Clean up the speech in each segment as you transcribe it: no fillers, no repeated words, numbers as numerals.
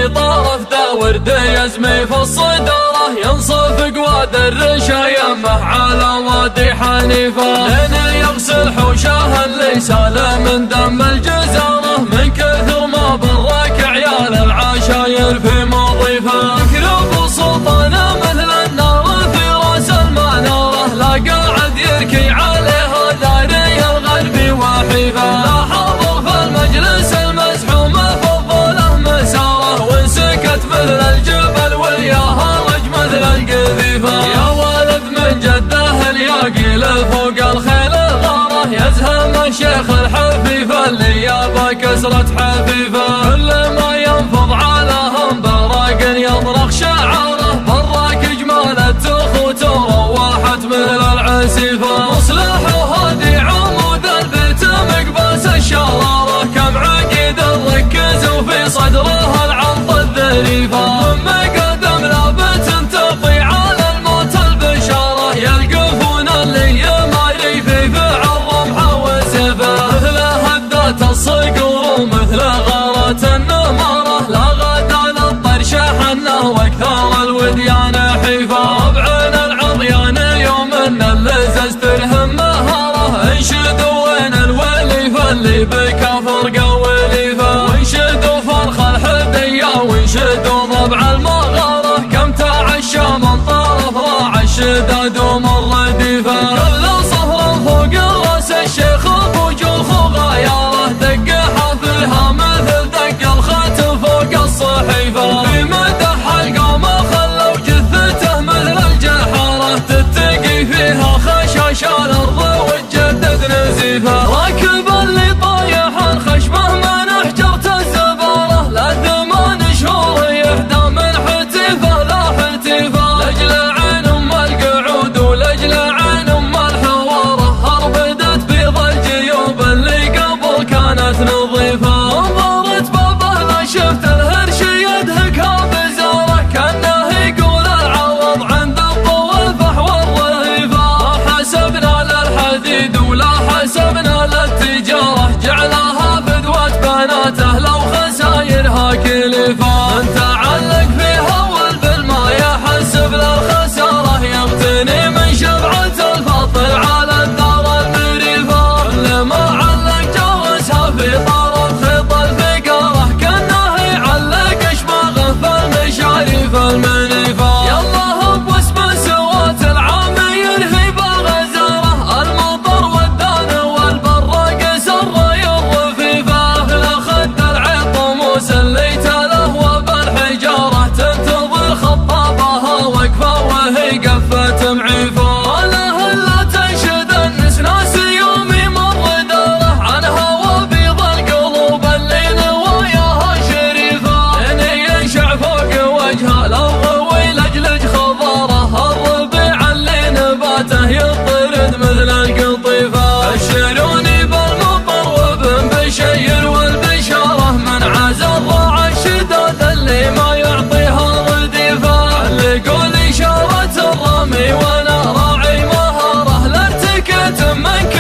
في طرف ذا ورد يزمي في الصدارة، ينصف قواد الرشايمة على وادي حنيفة، لين يغسل حوشه اللي سال من دم الجزارة، من كثر ما برك عيال العشاير في مضيفة. يكرب سلطانه مثل النار في راس المنارة، لا قاعد يركي عليها داري الغربي وحيفة، لا حاضر في المجلس المزحوم فضله مساره، وانسكت مثل الجبل وياها رج مثل القذيفة. يا ولد من جده الياقي فوق الخيل الغارة، يزهم الشيخ الحفيفة اللي يابا كسرة حفيفة، كل ما ينفض علىهم براق يطرق شعاره، براك جمالة اخوته روحت مثل العسيفة. مصلح وهادي عمود البيت مقباس الشرارة، كم عقيد الركز وفي صدرها العرض الذريفة، من مقدم لابت تطي على الموت البشارة، يلقفون اللي يماري في فعل رمحه وسيفه، مثل هدات الصقور ومثل غارة النمارة، لا غدا للطرش حنه واكثر الوديان حيفه، بعين العضيان يوم ان اللزز ترهم مهاره، انشدوا وين الوليفه اللي بكفر قوليفه، وانشدوا فرخ الحديه وانشدوا ضبع المغاره، كم تعشى من طرف راع الشداد ومر رديفه، كل صهر فوق راس الشيخ ابو جوخ وغياره، دق حفلها مثل دق الخاتم فوق الصحيفه، في مدح القامه خلوا جثته مثل الجحاره، تتقي فيها خشاش الارض وتجدد نزيفه، راكب اللي طايح الخشبه من حجرة الزباره، لا 8 شهور يهدى من حتيفه لا حتيفه، لاجل عين ام القعود ولاجل عين ام الحواره، هربدت بيض الجيوب اللي قبل كانت نظيفه، انظرت بابه لا شفت الهرش يدهكها بزاره، كانه يقول العوض عند الطول فحوى الرهيفه، ما حسبنا للحديد ولا حسبنا للتجاره، جعلها فدوة بناته لو خسايرها كلفه، من تعلق فيها والبالما يحسب للخساره، يغتني من شبعة الفطر على الدار المريفه، كل ما علق جوزها في طرف خيط الفقاره، كانه يعلق اشماغه في المشاريف المنيفه، يالله بواسم سوات العامير هيبه غزاره، المطر والدان والبراق سر الرفيفه، لخد العيط موسى اللي تله وبالحجاره، تنتظر خطابها وقفه وهي قفه معيفه، له الا تنشد النسناس يوم يمر داره، عنها وبيض القلوب اللي نواياها شريفه، لين ينشع فوق وجهها لو غوي لجلج خضاره، الربيع اللي نباته يطرد مثل القطيفه، بشروني بالمطر وابن بشير والبشاره، من عز الراع الشداد اللي ما يعطيها رديفه، اللي يقول اشاره الرمي وانا راعي مهاره، لارتكت منك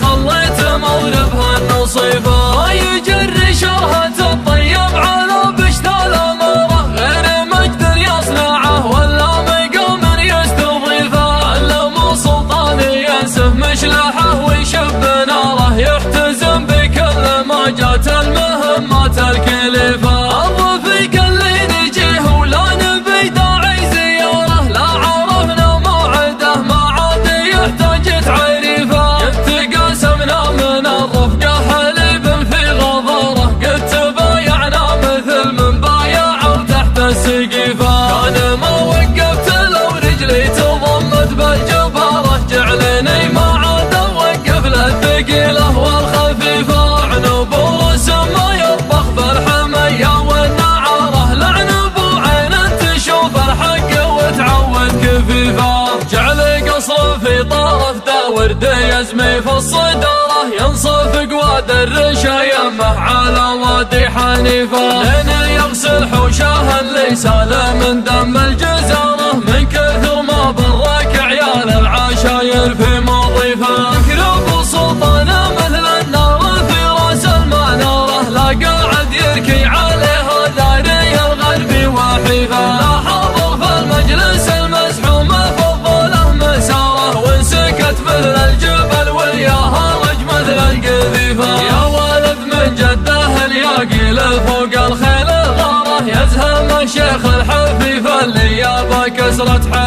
خليت مغربها النصيفه، ما يجري شرهة الطيب على بشتى الاماره، غير مقدر يصنعه ولا مقام يستضيفه، علموا سلطاني ينسف مشلحه ويشب ناره، يحتزم بكل ما جات المهمات الكليفه، الرفيق اللي نجيه ولا نبي داعي زياره، لا عرفنا موعده ما عاد يحتاج تعريفه، قد تقاسمنا من الرفقه حليب في غضاره، قد تبايعنا مثل من بايع تحت السقيفه، كان ما وقفت لو رجلي تضمد بالجباره، جعلني ما عاد اوقف للثقيله والخفيفه، عنب ورسم ما يطبخ بالحميه والنعاره، لعنب وعين تشوف الحق وتعود كفيفه، جعل قصر في طرف ذا ورد يزمي في الصداره، ينصف قواد الرشايمه على وادي حنيفه، لين يغسل حوشه اللي سال من دم الجزاره، من كثر ما برك عيال العشاير في مضيفه، يكرب سلطانه مثل النار في راس المناره، لا قاعد يركي عليها داري الغربي نصرة